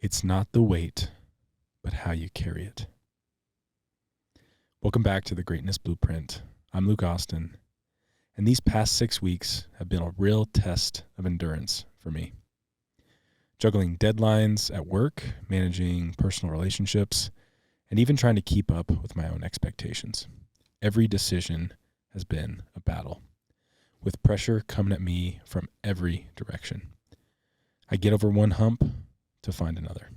It's not the weight, but how you carry it. Welcome back to the Greatness Blueprint. I'm Luke Austin, and these past 6 weeks have been a real test of endurance for me. Juggling deadlines at work, managing personal relationships, and even trying to keep up with my own expectations. Every decision has been a battle, with pressure coming at me from every direction. I get over one hump to find another.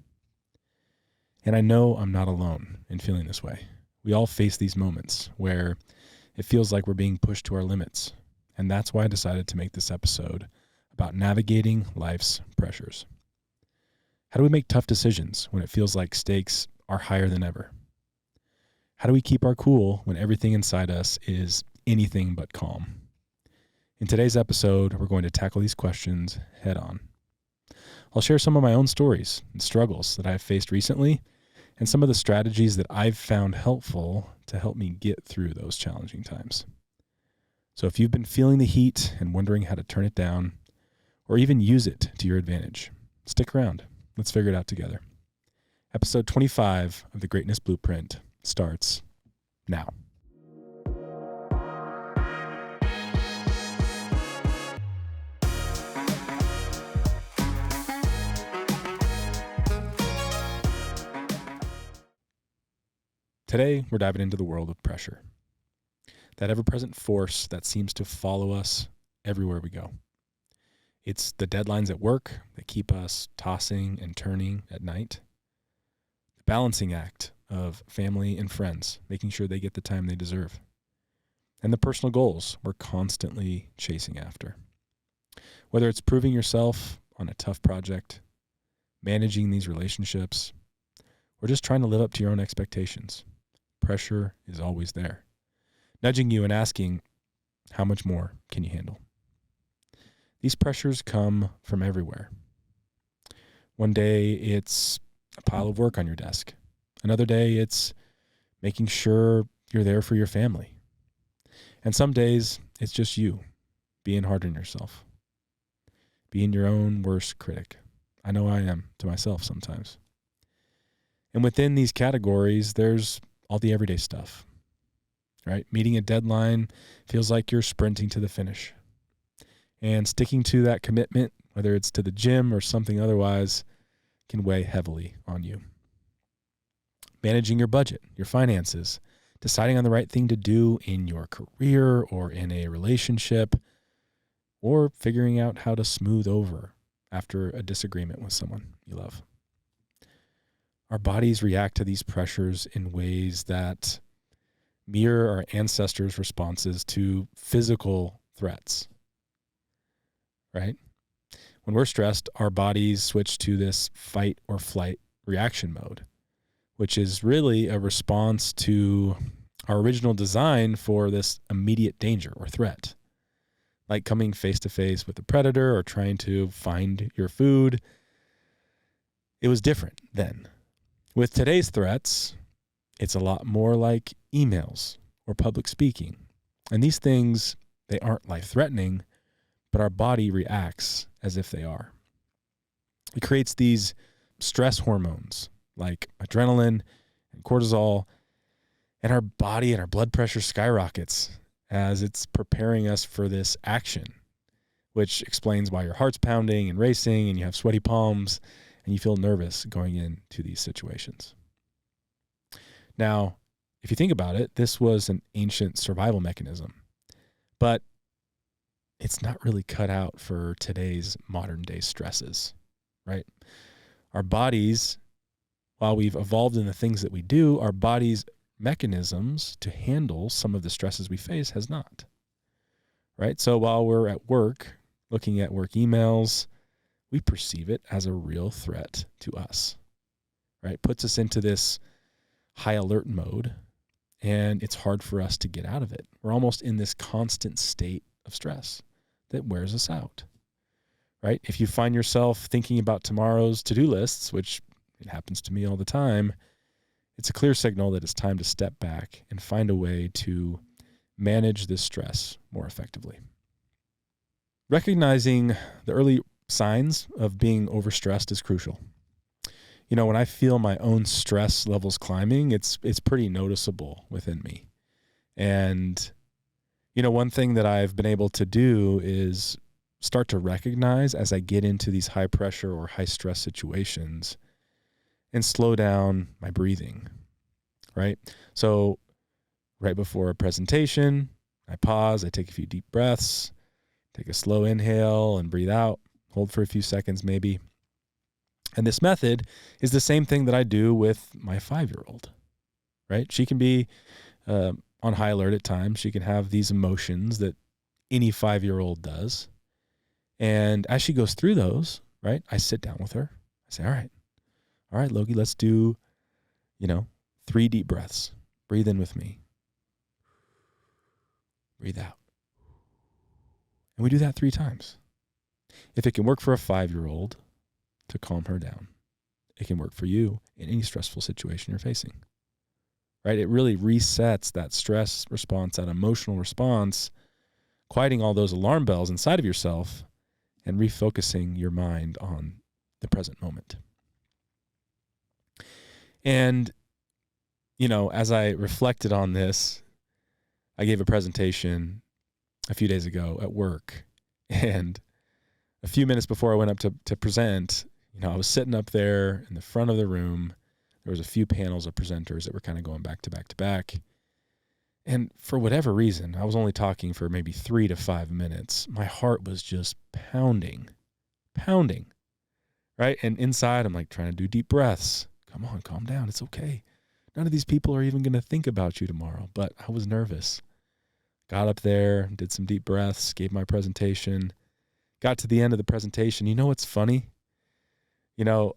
And I know I'm not alone in feeling this way. We all face these moments where it feels like we're being pushed to our limits. And that's why I decided to make this episode about navigating life's pressures. How do we make tough decisions when it feels like stakes are higher than ever? How do we keep our cool when everything inside us is anything but calm? In today's episode, we're going to tackle these questions head on. I'll share some of my own stories and struggles that I've faced recently and some of the strategies that I've found helpful to help me get through those challenging times. So if you've been feeling the heat and wondering how to turn it down or even use it to your advantage, stick around. Let's figure it out together. Episode 25 of the Greatness Blueprint starts now. Today, we're diving into the world of pressure, that ever-present force that seems to follow us everywhere we go. It's the deadlines at work that keep us tossing and turning at night, the balancing act of family and friends, making sure they get the time they deserve, and the personal goals we're constantly chasing after. Whether it's proving yourself on a tough project, managing these relationships, or just trying to live up to your own expectations, pressure is always there, nudging you and asking, how much more can you handle? These pressures come from everywhere. One day it's a pile of work on your desk. Another day it's making sure you're there for your family. And some days it's just you being hard on yourself, being your own worst critic. I know I am to myself sometimes. And within these categories, there's all the everyday stuff, right? Meeting a deadline feels like you're sprinting to the finish. And sticking to that commitment, whether it's to the gym or something otherwise, can weigh heavily on you. Managing your budget, your finances, deciding on the right thing to do in your career or in a relationship, or figuring out how to smooth over after a disagreement with someone you love. Our bodies react to these pressures in ways that mirror our ancestors' responses to physical threats, right? When we're stressed, our bodies switch to this fight or flight reaction mode, which is really a response to our original design for this immediate danger or threat, like coming face to face with a predator or trying to find your food. It was different then. With today's threats, it's a lot more like emails or public speaking. And these things, they aren't life-threatening, but our body reacts as if they are. It creates these stress hormones like adrenaline and cortisol, and our body and our blood pressure skyrockets as it's preparing us for this action, which explains why your heart's pounding and racing and you have sweaty palms and you feel nervous going into these situations. Now, if you think about it, this was an ancient survival mechanism, but it's not really cut out for today's modern day stresses, right? Our bodies, while we've evolved in the things that we do, our bodies' mechanisms to handle some of the stresses we face has not, right? So while we're at work, looking at work emails, we perceive it as a real threat to us, right? Puts us into this high alert mode, and it's hard for us to get out of it. We're almost in this constant state of stress that wears us out, right? If you find yourself thinking about tomorrow's to-do lists, which it happens to me all the time, it's a clear signal that it's time to step back and find a way to manage this stress more effectively. Recognizing the early signs of being overstressed is crucial. when I feel my own stress levels climbing, it's pretty noticeable within me. And, one thing that I've been able to do is start to recognize as I get into these high pressure or high stress situations and slow down my breathing, right? So right before a presentation, I pause, I take a few deep breaths, take a slow inhale and breathe out, hold for a few seconds maybe. And this method is the same thing that I do with my 5-year-old, right? She can be on high alert at times. She can have these emotions that any 5-year-old does. And as she goes through those, right, I sit down with her. I say, all right, Logie, let's do, 3 deep breaths. Breathe in with me. Breathe out. And we do that 3 times. If it can work for a 5-year-old to calm her down, it can work for you in any stressful situation you're facing, right? It really resets that stress response, that emotional response, quieting all those alarm bells inside of yourself and refocusing your mind on the present moment. And, as I reflected on this, I gave a presentation a few days ago at work, and a few minutes before I went up to present, I was sitting up there in the front of the room. There was a few panels of presenters that were kind of going back to back to back. And for whatever reason, I was only talking for maybe 3 to 5 minutes. My heart was just pounding, right? And inside, I'm like trying to do deep breaths. Come on, calm down. It's okay. None of these people are even going to think about you tomorrow. But I was nervous. Got up there, did some deep breaths, gave my presentation, got to the end of the presentation. You know what's funny?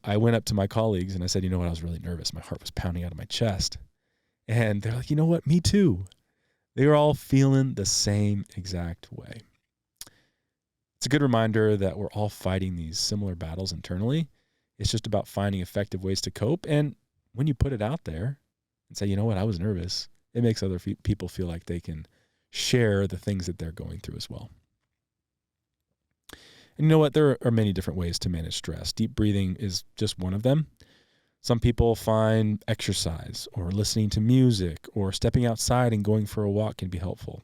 I went up to my colleagues and I said, I was really nervous. My heart was pounding out of my chest. And they're like, you know what? Me too. They were all feeling the same exact way. It's a good reminder that we're all fighting these similar battles internally. It's just about finding effective ways to cope. And when you put it out there and say, you know what, I was nervous, it makes other people feel like they can share the things that they're going through as well. And you know what? There are many different ways to manage stress. Deep breathing is just one of them. Some people find exercise or listening to music or stepping outside and going for a walk can be helpful.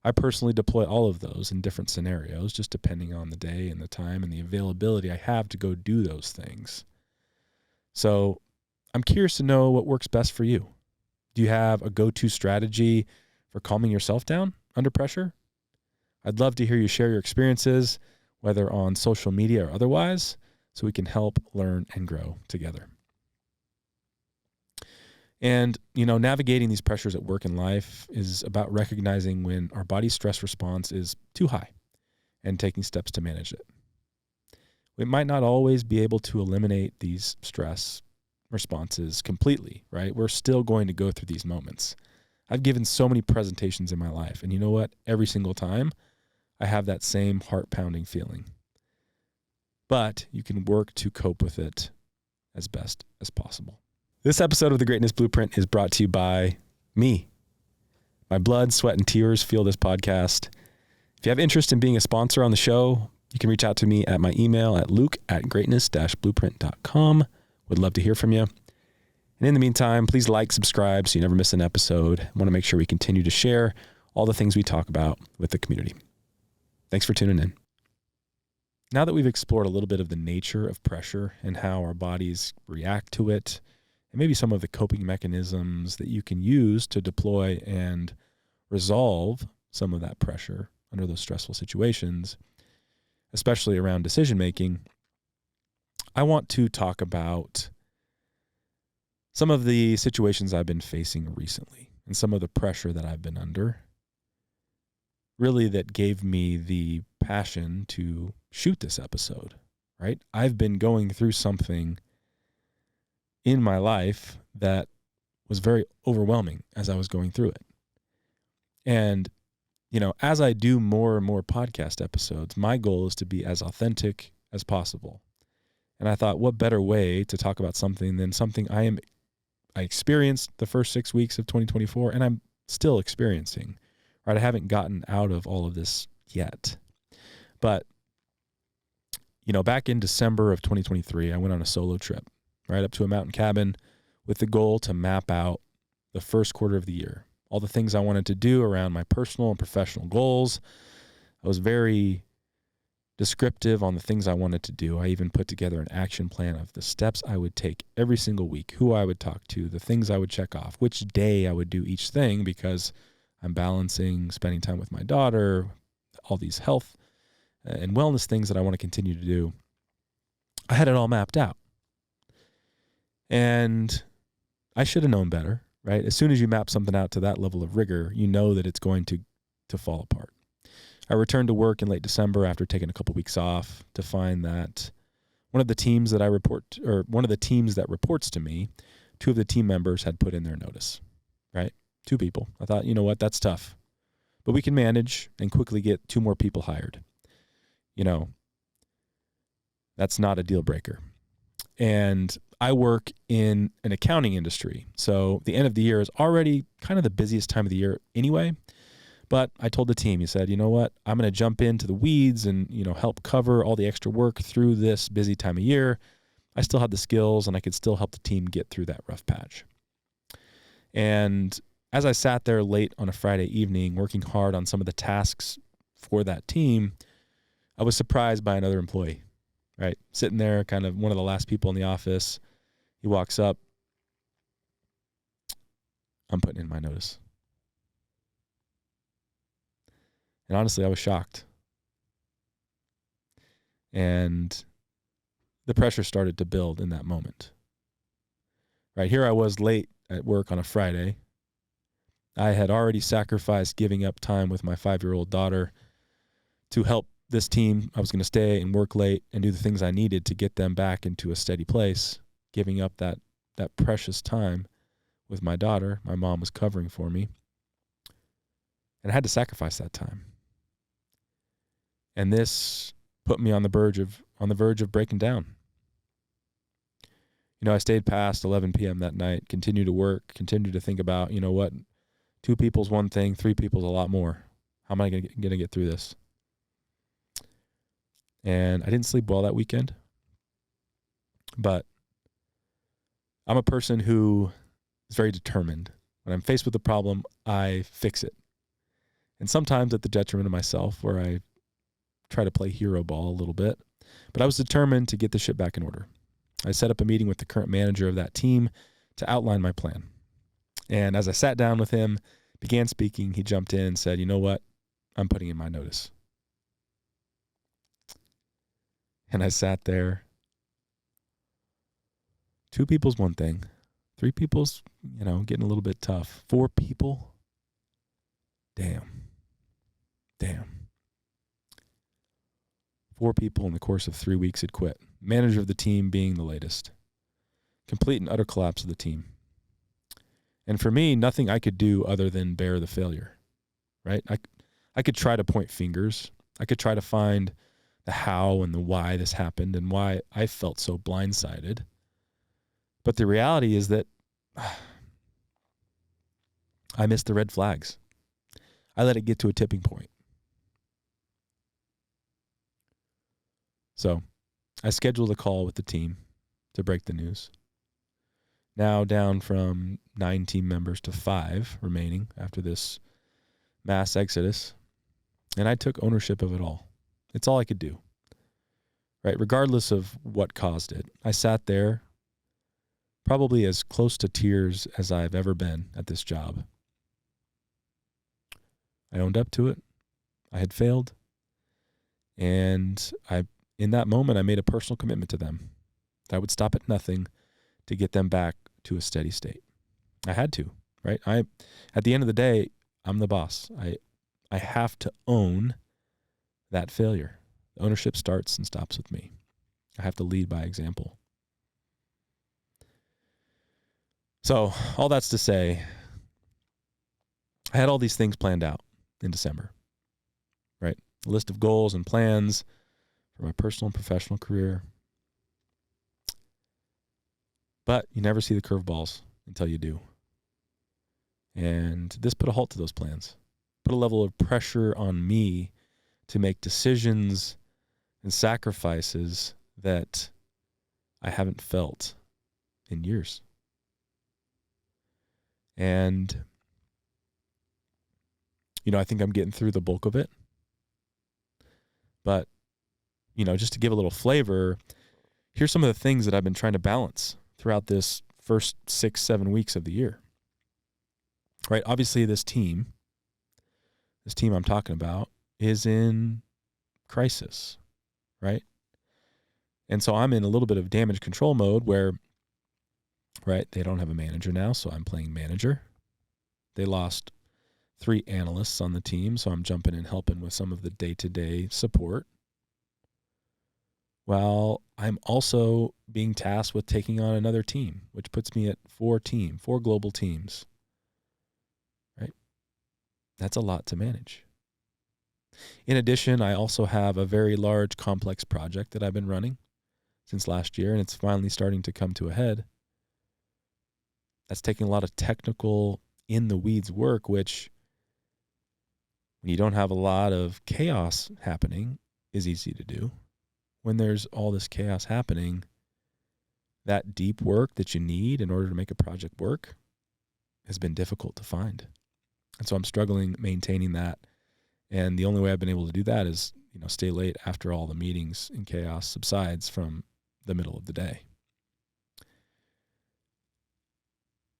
I personally deploy all of those in different scenarios, just depending on the day and the time and the availability I have to go do those things. So I'm curious to know what works best for you. Do you have a go-to strategy for calming yourself down under pressure? I'd love to hear you share your experiences, whether on social media or otherwise, so we can help learn and grow together. And, navigating these pressures at work and life is about recognizing when our body's stress response is too high and taking steps to manage it. We might not always be able to eliminate these stress responses completely, right? We're still going to go through these moments. I've given so many presentations in my life, and you know what? Every single time, I have that same heart-pounding feeling. But you can work to cope with it as best as possible. This episode of The Greatness Blueprint is brought to you by me. My blood, sweat, and tears fuel this podcast. If you have interest in being a sponsor on the show, you can reach out to me at my email at luke@greatness-blueprint.com. Would love to hear from you. And in the meantime, please like, subscribe so you never miss an episode. I want to make sure we continue to share all the things we talk about with the community. Thanks for tuning in. Now that we've explored a little bit of the nature of pressure and how our bodies react to it, and maybe some of the coping mechanisms that you can use to deploy and resolve some of that pressure under those stressful situations, especially around decision making, I want to talk about some of the situations I've been facing recently and some of the pressure that I've been under, really that gave me the passion to shoot this episode, right? I've been going through something in my life that was very overwhelming as I was going through it. And, as I do more and more podcast episodes, my goal is to be as authentic as possible. And I thought, what better way to talk about something than something I experienced the first 6 weeks of 2024, and I'm still experiencing, right? I haven't gotten out of all of this yet. But, back in December of 2023, I went on a solo trip, right up to a mountain cabin with the goal to map out the first quarter of the year. All the things I wanted to do around my personal and professional goals. I was very descriptive on the things I wanted to do. I even put together an action plan of the steps I would take every single week, who I would talk to, the things I would check off, which day I would do each thing, because I'm balancing spending time with my daughter, all these health and wellness things that I want to continue to do. I had it all mapped out. And I should have known better, right? As soon as you map something out to that level of rigor, you know that it's going to fall apart. I returned to work in late December after taking a couple weeks off to find that one of the teams that reports to me, 2 of the team members had put in their notice, right? 2 people. I thought, you know what, that's tough. But we can manage and quickly get 2 more people hired. You know, that's not a deal breaker. And I work in an accounting industry. So the end of the year is already kind of the busiest time of the year anyway. But I told the team, he said, you know what, I'm going to jump into the weeds and, help cover all the extra work through this busy time of year. I still had the skills and I could still help the team get through that rough patch. And as I sat there late on a Friday evening, working hard on some of the tasks for that team, I was surprised by another employee, right? Sitting there, kind of one of the last people in the office. He walks up. I'm putting in my notice. And honestly, I was shocked. And the pressure started to build in that moment. Right here I was late at work on a Friday. I had already sacrificed giving up time with my 5-year-old daughter to help this team. I was going to stay and work late and do the things I needed to get them back into a steady place, giving up that precious time with my daughter. My mom was covering for me. And I had to sacrifice that time. And this put me on the verge of breaking down. I stayed past 11 p.m. that night, continued to work, continued to think about, 2 people's one thing, 3 people's a lot more. How am I going to get through this? And I didn't sleep well that weekend. But I'm a person who is very determined. When I'm faced with a problem, I fix it. And sometimes at the detriment of myself, where I try to play hero ball a little bit. But I was determined to get the shit back in order. I set up a meeting with the current manager of that team to outline my plan. And as I sat down with him, began speaking, he jumped in and said, you know what? I'm putting in my notice. And I sat there. 2 people's one thing. 3 people's, getting a little bit tough. 4 people? Damn. 4 people in the course of 3 weeks had quit. Manager of the team being the latest. Complete and utter collapse of the team. And for me, nothing I could do other than bear the failure, right? I could try to point fingers. I could try to find the how and the why this happened and why I felt so blindsided. But the reality is that I missed the red flags. I let it get to a tipping point. So I scheduled a call with the team to break the news. Now down from 9 team members to 5 remaining after this mass exodus. And I took ownership of it all. It's all I could do, right? Regardless of what caused it. I sat there probably as close to tears as I've ever been at this job. I owned up to it. I had failed. And in that moment, I made a personal commitment to them that I would stop at nothing to get them back to a steady state. I had to, right? At the end of the day, I'm the boss. I have to own that failure. The ownership starts and stops with me. I have to lead by example. So all that's to say, I had all these things planned out in December, right? A list of goals and plans for my personal and professional career. But you never see the curveballs until you do. And this put a halt to those plans, put a level of pressure on me to make decisions and sacrifices that I haven't felt in years. And, I think I'm getting through the bulk of it. But, just to give a little flavor, here's some of the things that I've been trying to balance throughout this first 6-7 weeks of the year. Right? Obviously, this team I'm talking about is in crisis, right? And so I'm in a little bit of damage control mode where, right, they don't have a manager now, so I'm playing manager. They lost 3 analysts on the team, so I'm jumping in helping with some of the day-to-day support. While I'm also being tasked with taking on another team, which puts me at 4 global teams. Right? That's a lot to manage. In addition, I also have a very large, complex project that I've been running since last year, and it's finally starting to come to a head. That's taking a lot of technical, in-the-weeds work, which, when you don't have a lot of chaos happening, is easy to do. When there's all this chaos happening, that deep work that you need in order to make a project work has been difficult to find. And so I'm struggling maintaining that. And the only way I've been able to do that is, stay late after all the meetings and chaos subsides from the middle of the day.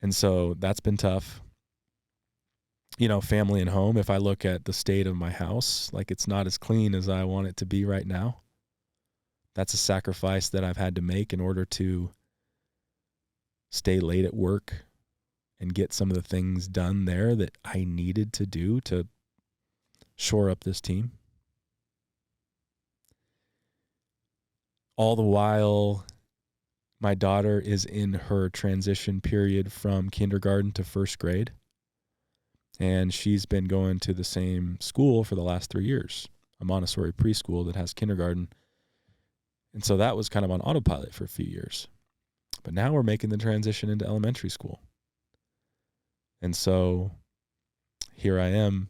And so that's been tough. Family and home, if I look at the state of my house, like it's not as clean as I want it to be right now. That's a sacrifice that I've had to make in order to stay late at work and get some of the things done there that I needed to do to shore up this team. All the while, my daughter is in her transition period from kindergarten to first grade. And she's been going to the same school for the last 3 years, a Montessori preschool that has kindergarten. And so that was kind of on autopilot for a few years. But now we're making the transition into elementary school. And so here I am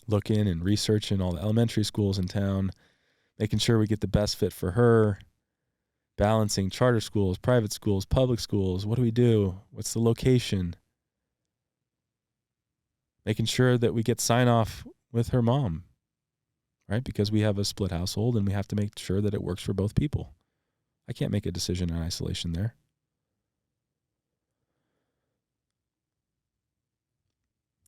looking and researching all the elementary schools in town, making sure we get the best fit for her, balancing charter schools, private schools, public schools. What do we do? What's the location? Making sure that we get sign off with her mom, right? Because we have a split household and we have to make sure that it works for both people. I can't make a decision in isolation there.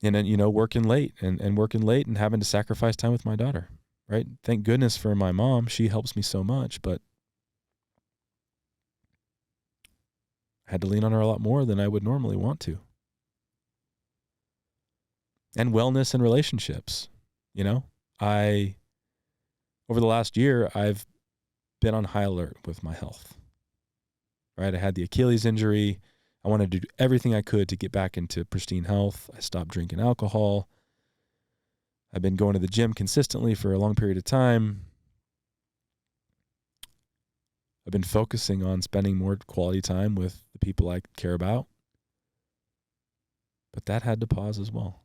And then, working late and working late and having to sacrifice time with my daughter, right? Thank goodness for my mom. She helps me so much, but I had to lean on her a lot more than I would normally want to. And wellness and relationships, over the last year, I've been on high alert with my health, right? I had the Achilles injury. I wanted to do everything I could to get back into pristine health. I stopped drinking alcohol. I've been going to the gym consistently for a long period of time. I've been focusing on spending more quality time with the people I care about. But that had to pause as well.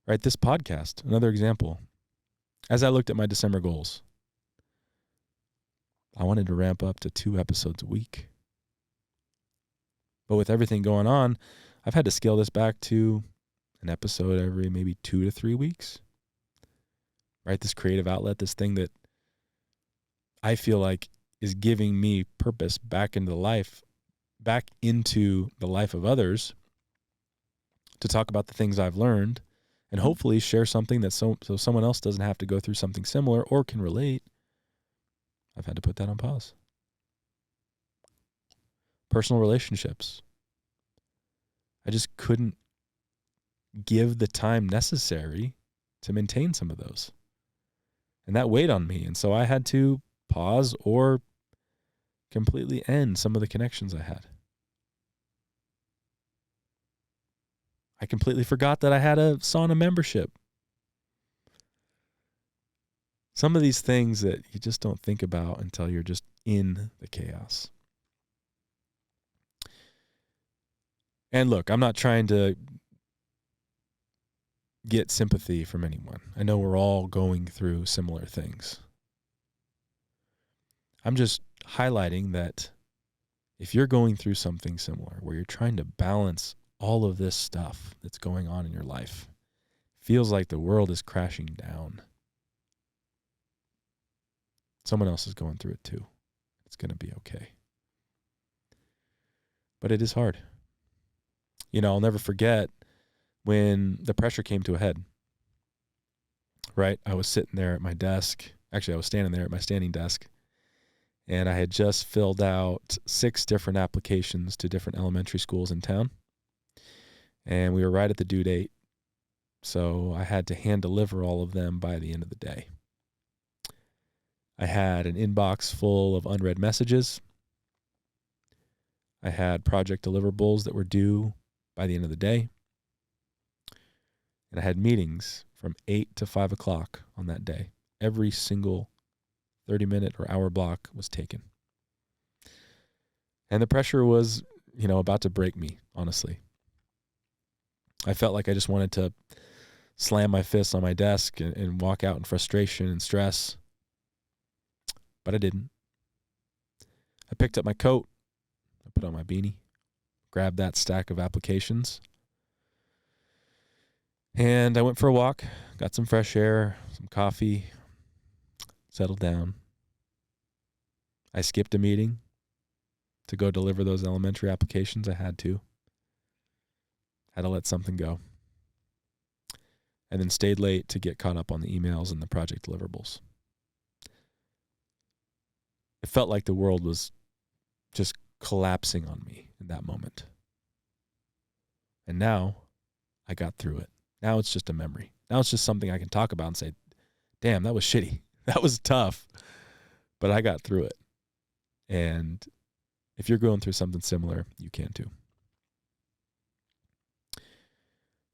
Right, this podcast, another example. As I looked at my December goals, I wanted to ramp up to 2 episodes a week. But with everything going on, I've had to scale this back to an episode every maybe 2 to 3 weeks. Right? This creative outlet, this thing that I feel like is giving me purpose back into the life of others, to talk about the things I've learned and hopefully share something that so someone else doesn't have to go through something similar or can relate. I've had to put that on pause. Personal relationships. I just couldn't give the time necessary to maintain some of those. And that weighed on me. And so I had to pause or completely end some of the connections I had. I completely forgot that I had a sauna membership. Some of these things that you just don't think about until you're just in the chaos. And look, I'm not trying to get sympathy from anyone. I know we're all going through similar things. I'm just highlighting that if you're going through something similar where you're trying to balance all of this stuff that's going on in your life, feels like the world is crashing down. Someone else is going through it too. It's going to be okay. But it is hard. I'll never forget when the pressure came to a head, right? I was sitting there at my desk. Actually, I was standing there at my standing desk, and I had just filled out 6 different applications to different elementary schools in town. And we were right at the due date. So I had to hand deliver all of them by the end of the day. I had an inbox full of unread messages. I had project deliverables that were due by the end of the day. And I had meetings from 8 to 5 o'clock on that day. Every single 30-minute or hour block was taken. And the pressure was, about to break me, honestly. I felt like I just wanted to slam my fists on my desk and walk out in frustration and stress. But I didn't. I picked up my coat. I put on my beanie, grabbed that stack of applications, and I went for a walk, got some fresh air, some coffee, settled down. I skipped a meeting to go deliver those elementary applications. I had to let something go. And then stayed late to get caught up on the emails and the project deliverables. It felt like the world was just collapsing on me in that moment. And now I got through it. Now it's just a memory. Now it's just something I can talk about and say, damn, that was shitty. That was tough. But I got through it. And if you're going through something similar, you can too.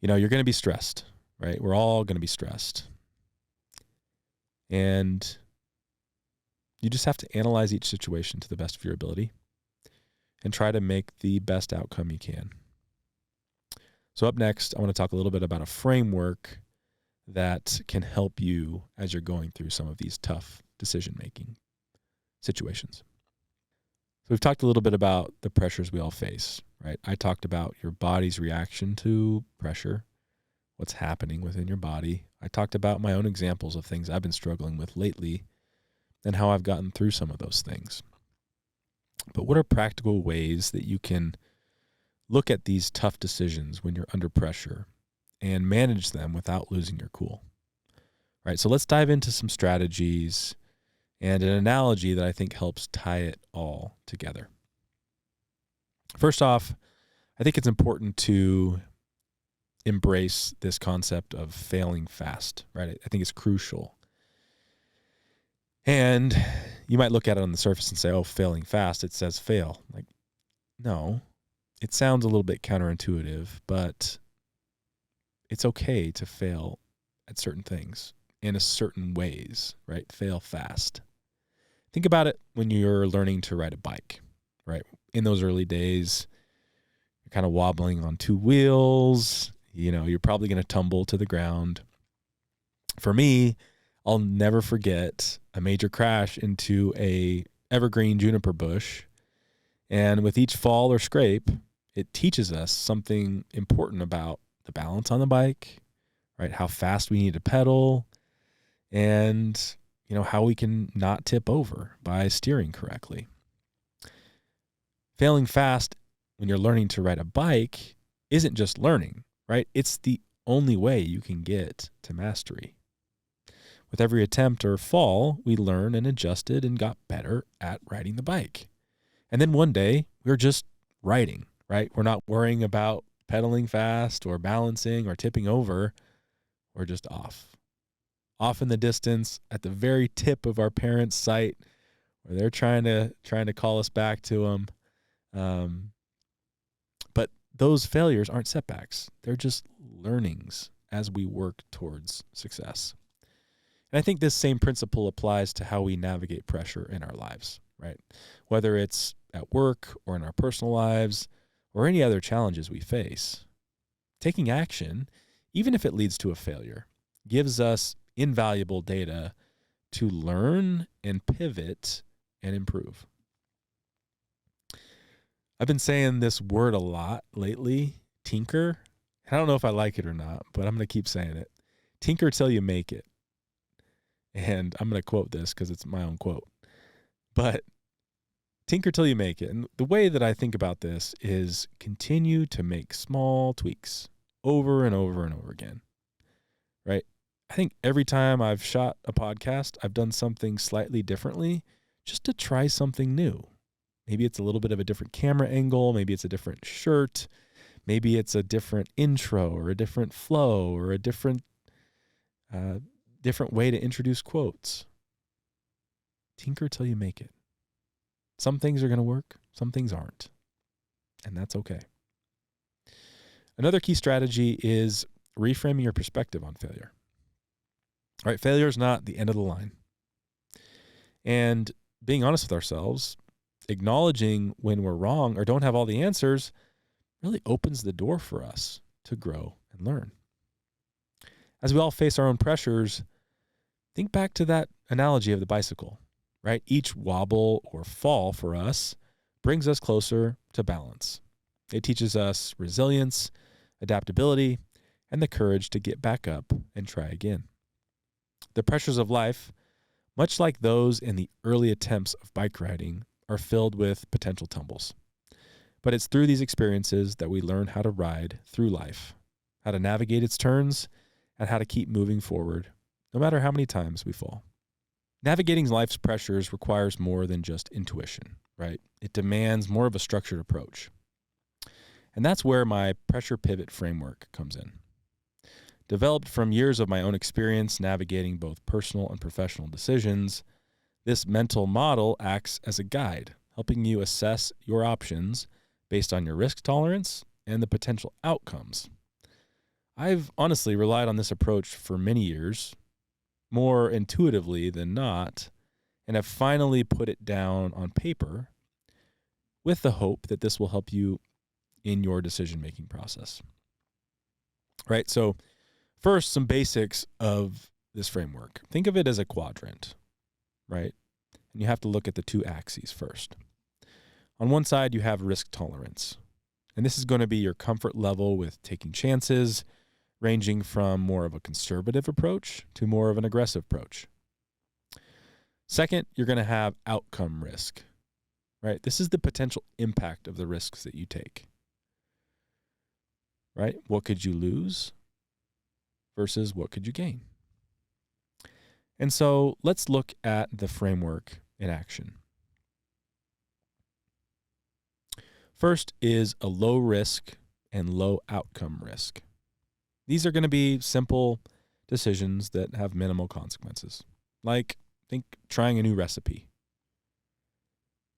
You're going to be stressed, right? We're all going to be stressed. And you just have to analyze each situation to the best of your ability and try to make the best outcome you can. So up next, I want to talk a little bit about a framework that can help you as you're going through some of these tough decision-making situations. So we've talked a little bit about the pressures we all face, right? I talked about your body's reaction to pressure, what's happening within your body. I talked about my own examples of things I've been struggling with lately and how I've gotten through some of those things. But what are practical ways that you can look at these tough decisions when you're under pressure and manage them without losing your cool? Right, so let's dive into some strategies and an analogy that I think helps tie it all together. First off, I think it's important to embrace this concept of failing fast, right? I think it's crucial. And you might look at it on the surface and say, oh, failing fast, it says fail. Like, no, it sounds a little bit counterintuitive, but it's okay to fail at certain things in a certain ways, right? Fail fast. Think about it when you're learning to ride a bike, right? In those early days, you're kind of wobbling on 2 wheels. You're probably going to tumble to the ground. For me, I'll never forget a major crash into a evergreen juniper bush. And with each fall or scrape, it teaches us something important about the balance on the bike, right? How fast we need to pedal, and how we can not tip over by steering correctly. Failing fast when you're learning to ride a bike isn't just learning, right? It's the only way you can get to mastery. With every attempt or fall, we learned and adjusted and got better at riding the bike. And then one day, we're just riding, right? We're not worrying about pedaling fast or balancing or tipping over. We're just off in the distance at the very tip of our parents' sight, where they're trying to call us back to them. But those failures aren't setbacks. They're just learnings as we work towards success. And I think this same principle applies to how we navigate pressure in our lives, right? Whether it's at work or in our personal lives or any other challenges we face. Taking action, even if it leads to a failure, gives us invaluable data to learn and pivot and improve. I've been saying this word a lot lately, tinker. I don't know if I like it or not, but I'm going to keep saying it. Tinker till you make it. And I'm going to quote this because it's my own quote. But tinker till you make it. And the way that I think about this is continue to make small tweaks over and over and over again, right? I think every time I've shot a podcast, I've done something slightly differently just to try something new. Maybe it's a little bit of a different camera angle. Maybe it's a different shirt. Maybe it's a different intro or a different flow or a different way to introduce quotes. Tinker till you make it. Some things are going to work. Some things aren't. And that's okay. Another key strategy is reframing your perspective on failure. All right, failure is not the end of the line. And being honest with ourselves, acknowledging when we're wrong or don't have all the answers really opens the door for us to grow and learn. As we all face our own pressures, think back to that analogy of the bicycle, right? Each wobble or fall for us brings us closer to balance. It teaches us resilience, adaptability, and the courage to get back up and try again. The pressures of life, much like those in the early attempts of bike riding, are filled with potential tumbles. But it's through these experiences that we learn how to ride through life, how to navigate its turns, and how to keep moving forward, no matter how many times we fall. Navigating life's pressures requires more than just intuition, right? It demands more of a structured approach. And that's where my pressure pivot framework comes in. Developed from years of my own experience navigating both personal and professional decisions, this mental model acts as a guide, helping you assess your options based on your risk tolerance and the potential outcomes. I've honestly relied on this approach for many years, more intuitively than not, and have finally put it down on paper with the hope that this will help you in your decision-making process. Right? So first, some basics of this framework. Think of it as a quadrant, right? And you have to look at the two axes first. On one side, you have risk tolerance. And this is going to be your comfort level with taking chances, ranging from more of a conservative approach to more of an aggressive approach. Second, you're going to have outcome risk, right? This is the potential impact of the risks that you take, right? What could you lose versus what could you gain? And so let's look at the framework in action. First is a low risk and low outcome risk. These are going to be simple decisions that have minimal consequences. Like, think trying a new recipe,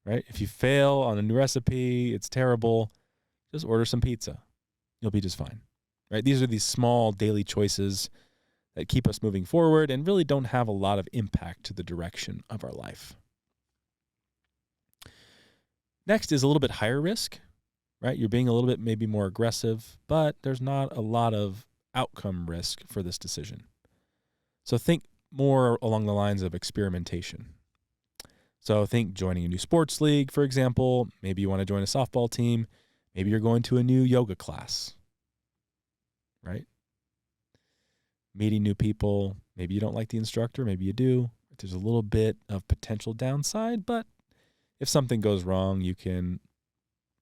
right? If you fail on a new recipe, it's terrible, just order some pizza. You'll be just fine, right? These are these small daily choices that keep us moving forward and really don't have a lot of impact to the direction of our life. Next is a little bit higher risk, right? You're being a little bit maybe more aggressive, but there's not a lot of outcome risk for this decision. So think more along the lines of experimentation. So think joining a new sports league, for example. Maybe you want to join a softball team. Maybe you're going to a new yoga class, right? Meeting new people. Maybe you don't like the instructor. Maybe you do. There's a little bit of potential downside, but if something goes wrong, you can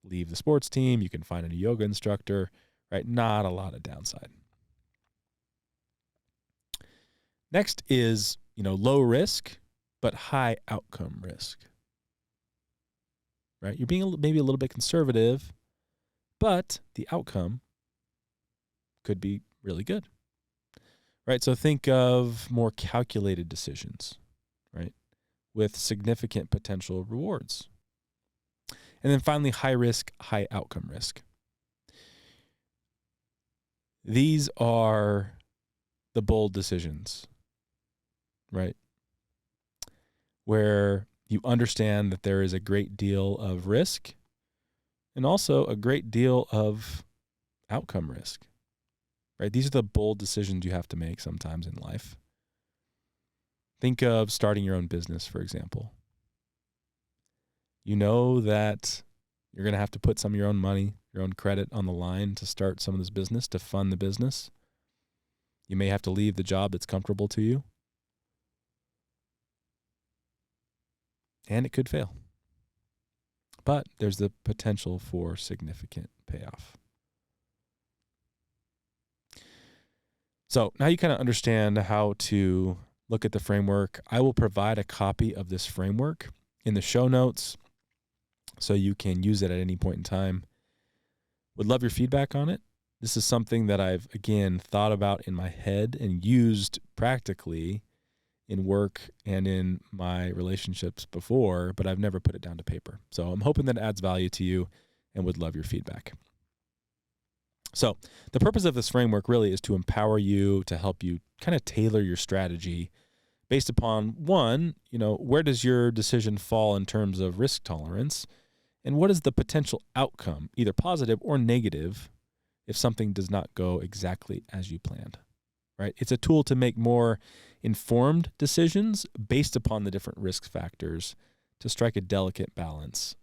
leave the sports team. You can find a new yoga instructor, right? Not a lot of downside. Next is, low risk, but high outcome risk, right? You're being maybe a little bit conservative, but the outcome could be really good, right? So think of more calculated decisions, right? With significant potential rewards. And then finally, high risk, high outcome risk. These are the bold decisions, right? Where you understand that there is a great deal of risk and also a great deal of outcome risk, right? These are the bold decisions you have to make sometimes in life. Think of starting your own business, for example. You know that you're going to have to put some of your own money, your own credit on the line to start some of this business, to fund the business. You may have to leave the job that's comfortable to you. And it could fail. But there's the potential for significant payoff. So now you kind of understand how to look at the framework. I will provide a copy of this framework in the show notes so you can use it at any point in time. Would love your feedback on it. This is something that I've, again, thought about in my head and used practically in work and in my relationships before, but I've never put it down to paper. So I'm hoping that it adds value to you and would love your feedback. So the purpose of this framework really is to empower you, to help you kind of tailor your strategy based upon, one, where does your decision fall in terms of risk tolerance, and what is the potential outcome, either positive or negative, if something does not go exactly as you planned, right? It's a tool to make more informed decisions based upon the different risk factors to strike a delicate balance,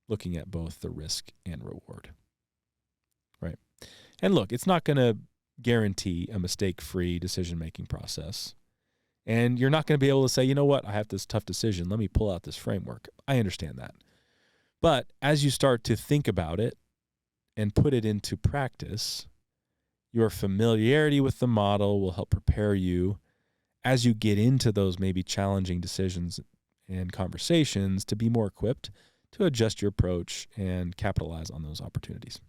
looking at both the risk and reward, right? And look, it's not going to guarantee a mistake-free decision-making process. And you're not going to be able to say, you know what, I have this tough decision. Let me pull out this framework. I understand that. But as you start to think about it and put it into practice, your familiarity with the model will help prepare you as you get into those maybe challenging decisions and conversations to be more equipped to adjust your approach and capitalize on those opportunities.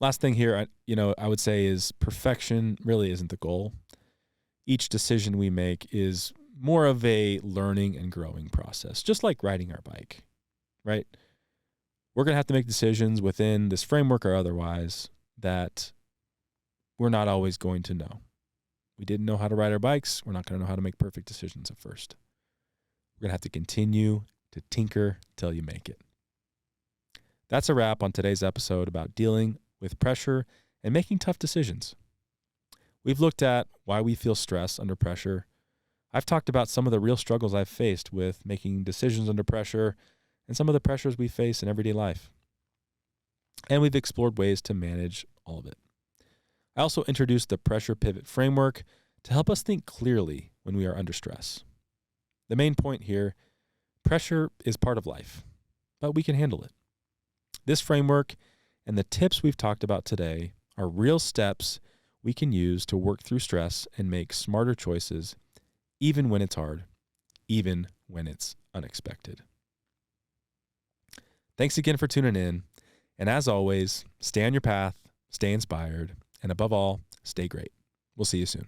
Last thing here, I would say is perfection really isn't the goal. Each decision we make is more of a learning and growing process, just like riding our bike, right? We're going to have to make decisions within this framework or otherwise that we're not always going to know. We didn't know how to ride our bikes. We're not going to know how to make perfect decisions at first. We're going to have to continue to tinker till you make it. That's a wrap on today's episode about dealing with pressure and making tough decisions. We've looked at why we feel stress under pressure. I've talked about some of the real struggles I've faced with making decisions under pressure and some of the pressures we face in everyday life. And we've explored ways to manage all of it. I also introduced the pressure pivot framework to help us think clearly when we are under stress. The main point here, pressure is part of life, but we can handle it. This framework and the tips we've talked about today are real steps we can use to work through stress and make smarter choices, even when it's hard, even when it's unexpected. Thanks again for tuning in. And as always, stay on your path, stay inspired, and above all, stay great. We'll see you soon.